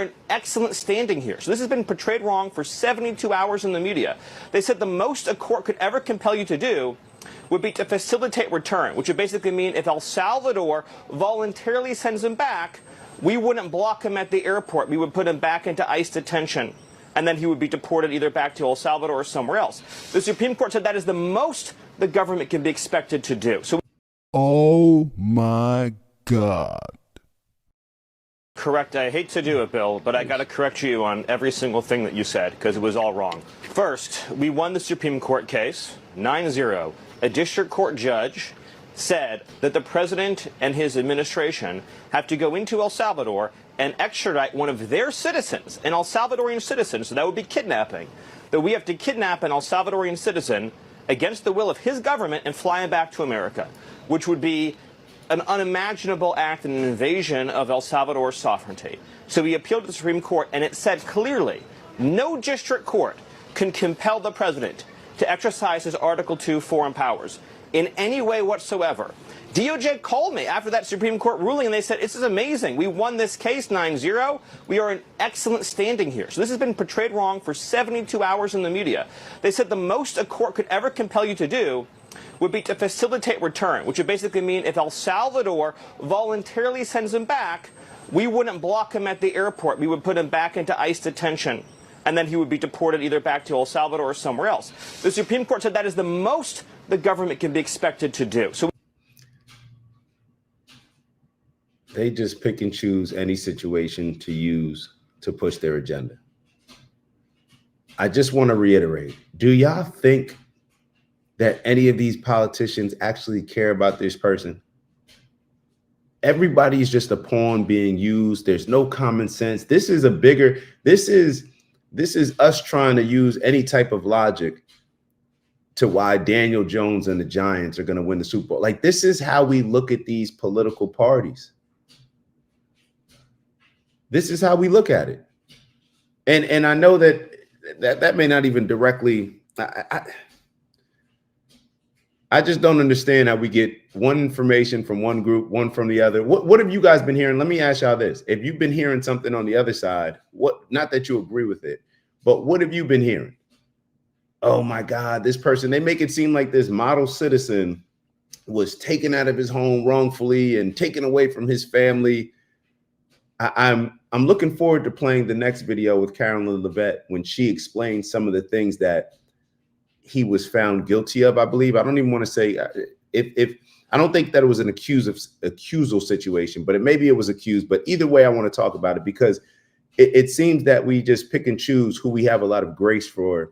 An excellent standing here. So this has been portrayed wrong for 72 hours in the media. They said the most a court could ever compel you to do would be to facilitate return, which would basically mean if El Salvador voluntarily sends him back, we wouldn't block him at the airport. We would put him back into ICE detention, and then he would be deported either back to El Salvador or somewhere else. The Supreme Court said that is the most the government can be expected to do. So, oh my God. Correct. I hate to do it, Bill, but I got to correct you on every single thing that you said because it was all wrong. First, we won the Supreme Court case 9-0. A district court judge said that the president and his administration have to go into El Salvador and extradite one of their citizens, an El Salvadorian citizen, so that would be kidnapping, that we have to kidnap an El Salvadorian citizen against the will of his government and fly him back to America, which would be an unimaginable act and an invasion of El Salvador's sovereignty. So we appealed to the Supreme Court, and it said clearly no district court can compel the president to exercise his Article 2 foreign powers in any way whatsoever. DOJ called me after that Supreme Court ruling, and they said, this is amazing. We won this case 9-0. We are in excellent standing here. So this has been portrayed wrong for 72 hours in the media. They said the most a court could ever compel you to do would be to facilitate return, which would basically mean if El Salvador voluntarily sends him back, we wouldn't block him at the airport. We would put him back into ICE detention, and then he would be deported either back to El Salvador or somewhere else. The Supreme Court said that is the most the government can be expected to do. So they just pick and choose any situation to use to push their agenda. I just want to reiterate, do y'all think that any of these politicians actually care about this person? Everybody's just a pawn being used. There's no common sense. This is us trying to use any type of logic to why Daniel Jones and the Giants are going to win the Super Bowl. Like, this is how we look at these political parties. This is how we look at it. And I know that may not even directly, I just don't understand how we get one information from one group, one from the other. What have you guys been hearing? Let me ask y'all this. If you've been hearing something on the other side, not that you agree with it, but what have you been hearing? Oh my God, this person, they make it seem like this model citizen was taken out of his home wrongfully and taken away from his family. I'm looking forward to playing the next video with Carolyn Levette when she explains some of the things that he was found guilty of, I believe. I don't even want to say if I don't think that it was an accusal situation, but maybe it was accused. But either way, I want to talk about it because it seems that we just pick and choose who we have a lot of grace for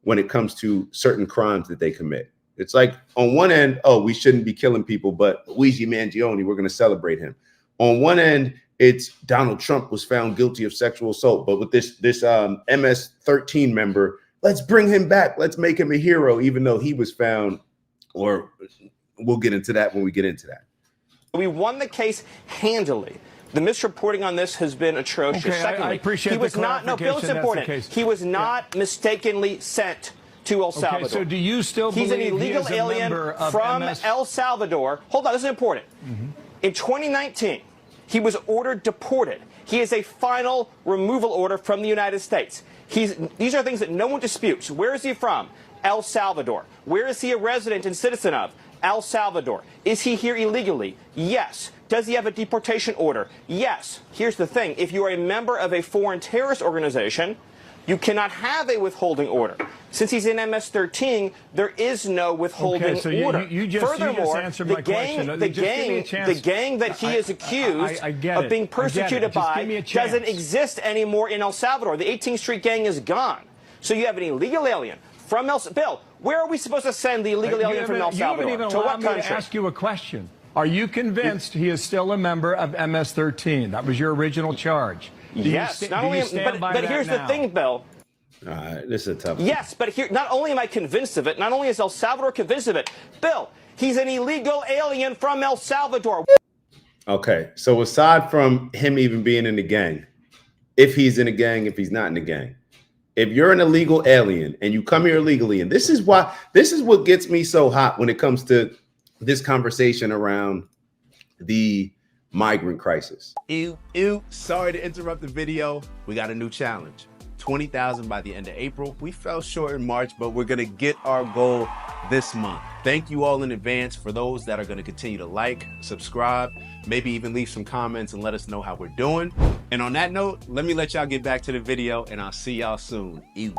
when it comes to certain crimes that they commit. It's like on one end, oh, we shouldn't be killing people, but Luigi Mangione, we're going to celebrate him. On one end, it's Donald Trump was found guilty of sexual assault, but with this MS-13 member, let's bring him back. Let's make him a hero, even though he was found, or we'll get into that when we get into that. We won the case handily. The misreporting on this has been atrocious. Okay, Secondly, I appreciate he was the not, no, Bill, it's important. He was not mistakenly sent to El Salvador. Okay, so do you still He's believe an illegal alien from El Salvador. Hold on, this is important. In 2019, he was ordered deported. He has a final removal order from the United States. These are things that no one disputes. Where is he from? El Salvador. Where is he a resident and citizen of? El Salvador. Is he here illegally? Yes. Does he have a deportation order? Yes. Here's the thing. If you are a member of a foreign terrorist organization, you cannot have a withholding order. Since he's in MS-13, there is no withholding order. Furthermore, the gang that he is accused of being persecuted by doesn't exist anymore in El Salvador. The 18th Street gang is gone. So you have an illegal alien from El Salvador. Bill, where are we supposed to send the illegal alien from El Salvador? You haven't even to what allowed me country? to ask you a question. Are you convinced he is still a member of MS-13? That was your original charge. Yes. But here's the thing, Bill. This is a tough one. Yes, but here, not only am I convinced of it, not only is El Salvador convinced of it, Bill, he's an illegal alien from El Salvador. Okay, so aside from him even being in the gang, if he's in a gang, if he's not in the gang, if you're an illegal alien and you come here illegally, and this is what gets me so hot when it comes to this conversation around the migrant crisis. Ew, ew. Sorry to interrupt the video. We got a new challenge. 20,000 by the end of April. We fell short in March, but we're going to get our goal this month. Thank you all in advance for those that are going to continue to like, subscribe, maybe even leave some comments and let us know how we're doing. And on that note, let me let y'all get back to the video and I'll see y'all soon. Ew.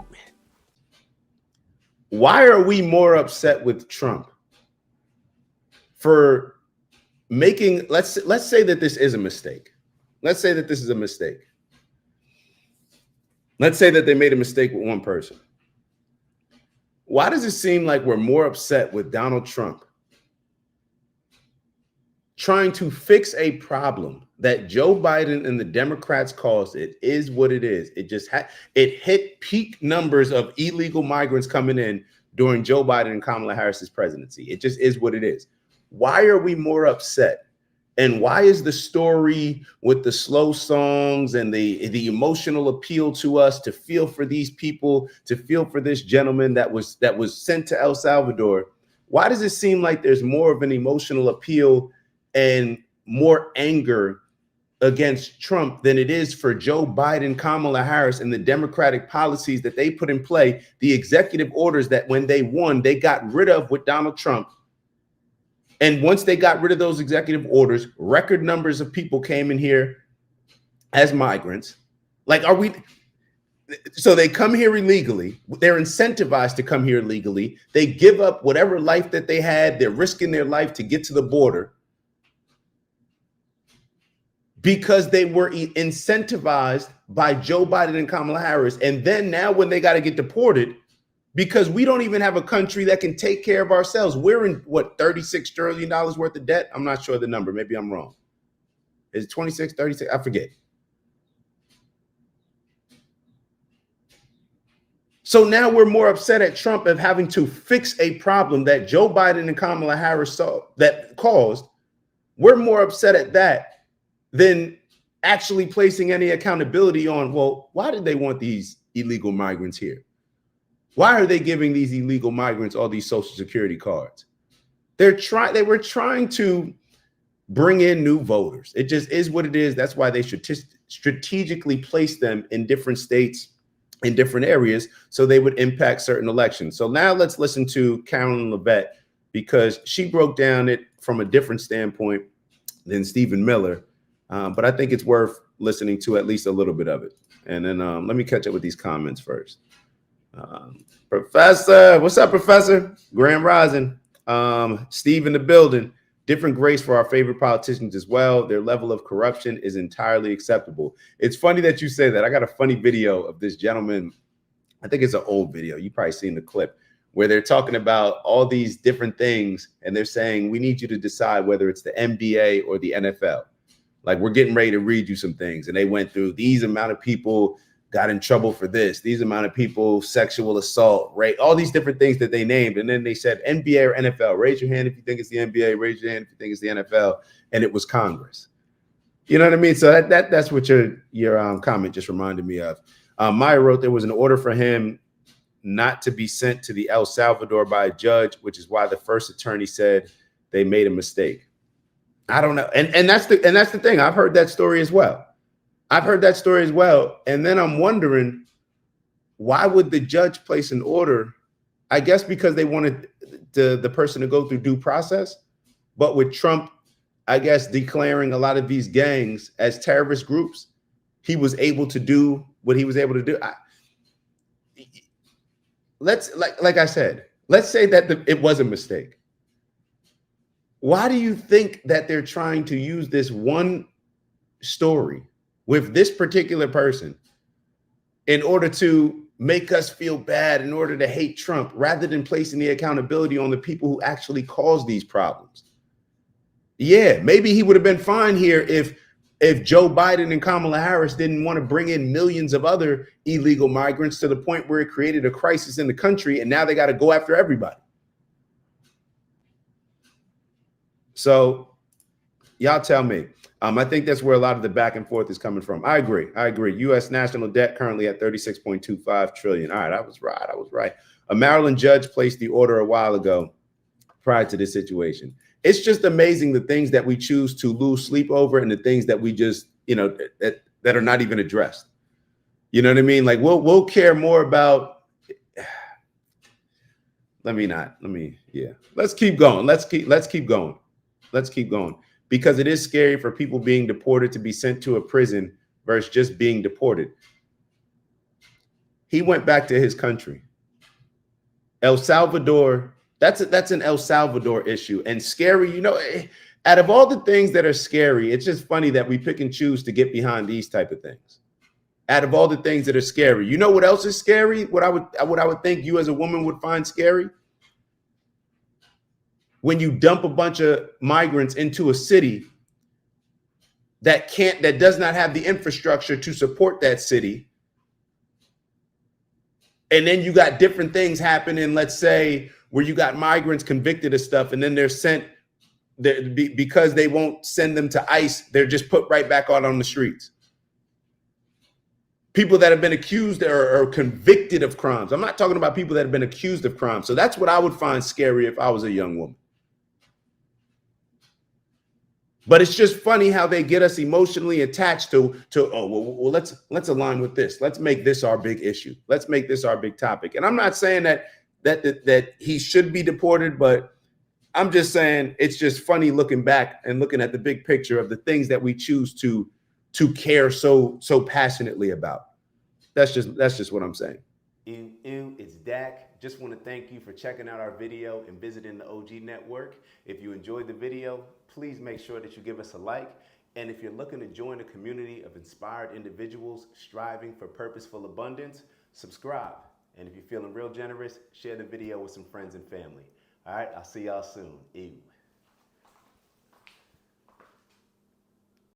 Why are we more upset with Trump for making, let's say that this is a mistake. Let's say that this is a mistake. Let's say that they made a mistake with one person. Why does it seem like we're more upset with Donald Trump trying to fix a problem that Joe Biden and the Democrats caused? It is what it is. It just it hit peak numbers of illegal migrants coming in during Joe Biden and Kamala Harris's presidency. It just is what it is. Why are we more upset? And why is the story with the slow songs and the emotional appeal to us to feel for these people, to feel for this gentleman that was sent to El Salvador? Why does it seem like there's more of an emotional appeal and more anger against Trump than it is for Joe Biden, Kamala Harris, and the Democratic policies that they put in play, the executive orders that when they won, they got rid of with Donald Trump? And once they got rid of those executive orders, record numbers of people came in here as migrants. Like, so they come here illegally. They're incentivized to come here illegally. They give up whatever life that they had. They're risking their life to get to the border because they were incentivized by Joe Biden and Kamala Harris. And then now when they got to get deported, because we don't even have a country that can take care of ourselves. We're in, what, $36 trillion worth of debt? I'm not sure the number. Maybe I'm wrong. Is it 26, 36? I forget. So now we're more upset at Trump of having to fix a problem that Joe Biden and Kamala Harris caused. We're more upset at that than actually placing any accountability on, well, why did they want these illegal migrants here? Why are they giving these illegal migrants all these Social Security cards? They were trying to bring in new voters. It just is what it is. That's why they should strategically place them in different states, in different areas, so they would impact certain elections. So now let's listen to Carolyn Levette, because she broke down it from a different standpoint than Stephen Miller. But I think it's worth listening to at least a little bit of it. And then let me catch up with these comments first. Professor, what's up, Professor? Grand Rising. Steve in the building. Different grace for our favorite politicians as well. Their level of corruption is entirely acceptable. It's funny that you say that. I got a funny video of this gentleman. I think it's an old video. You probably seen the clip where they're talking about all these different things. And they're saying, we need you to decide whether it's the NBA or the NFL. Like, we're getting ready to read you some things. And they went through these amount of people got in trouble for this, these amount of people, sexual assault, rape, all these different things that they named. And then they said NBA or NFL. Raise your hand if you think it's the NBA. Raise your hand if you think it's the NFL. And it was Congress. You know what I mean? So that's what your comment just reminded me of. Maya wrote there was an order for him not to be sent to the El Salvador by a judge, which is why the first attorney said they made a mistake. I don't know. And that's the thing. I've heard that story as well. And then I'm wondering, why would the judge place an order? I guess because they wanted the person to go through due process. But with Trump, I guess, declaring a lot of these gangs as terrorist groups, he was able to do what he was able to do. Like I said, let's say that it was a mistake. Why do you think that they're trying to use this one story with this particular person in order to make us feel bad, in order to hate Trump, rather than placing the accountability on the people who actually caused these problems? Yeah, maybe he would have been fine here if Joe Biden and Kamala Harris didn't want to bring in millions of other illegal migrants to the point where it created a crisis in the country, and now they got to go after everybody. So y'all tell me. I think that's where a lot of the back and forth is coming from. I agree. U.S. national debt currently at $36.25 trillion. All right, I was right. A Maryland judge placed the order a while ago prior to this situation. It's just amazing the things that we choose to lose sleep over and the things that we just, that are not even addressed. You know what I mean? Like we'll care more about. Let's keep going. Let's keep going. Let's keep going, because it is scary for people being deported to be sent to a prison versus just being deported. He went back to his country. El Salvador, that's an El Salvador issue. And scary, out of all the things that are scary, it's just funny that we pick and choose to get behind these type of things. Out of all the things that are scary, you know what else is scary? What I would think you as a woman would find scary? When you dump a bunch of migrants into a city that does not have the infrastructure to support that city. And then you got different things happening, let's say, where you got migrants convicted of stuff, and then they're sent because they won't send them to ICE. They're just put right back out on the streets. People that have been accused or convicted of crimes. I'm not talking about people that have been accused of crimes. So that's what I would find scary if I was a young woman. But it's just funny how they get us emotionally attached to let's align with this. Let's make this our big issue. Let's make this our big topic. And I'm not saying that he should be deported, but I'm just saying it's just funny looking back and looking at the big picture of the things that we choose to care so passionately about. That's just what I'm saying. It's Dak. Just want to thank you for checking out our video and visiting the OG Network. If you enjoyed the video, please make sure that you give us a like. And if you're looking to join a community of inspired individuals striving for purposeful abundance, subscribe. And if you're feeling real generous, share the video with some friends and family. All right, I'll see y'all soon. Ew.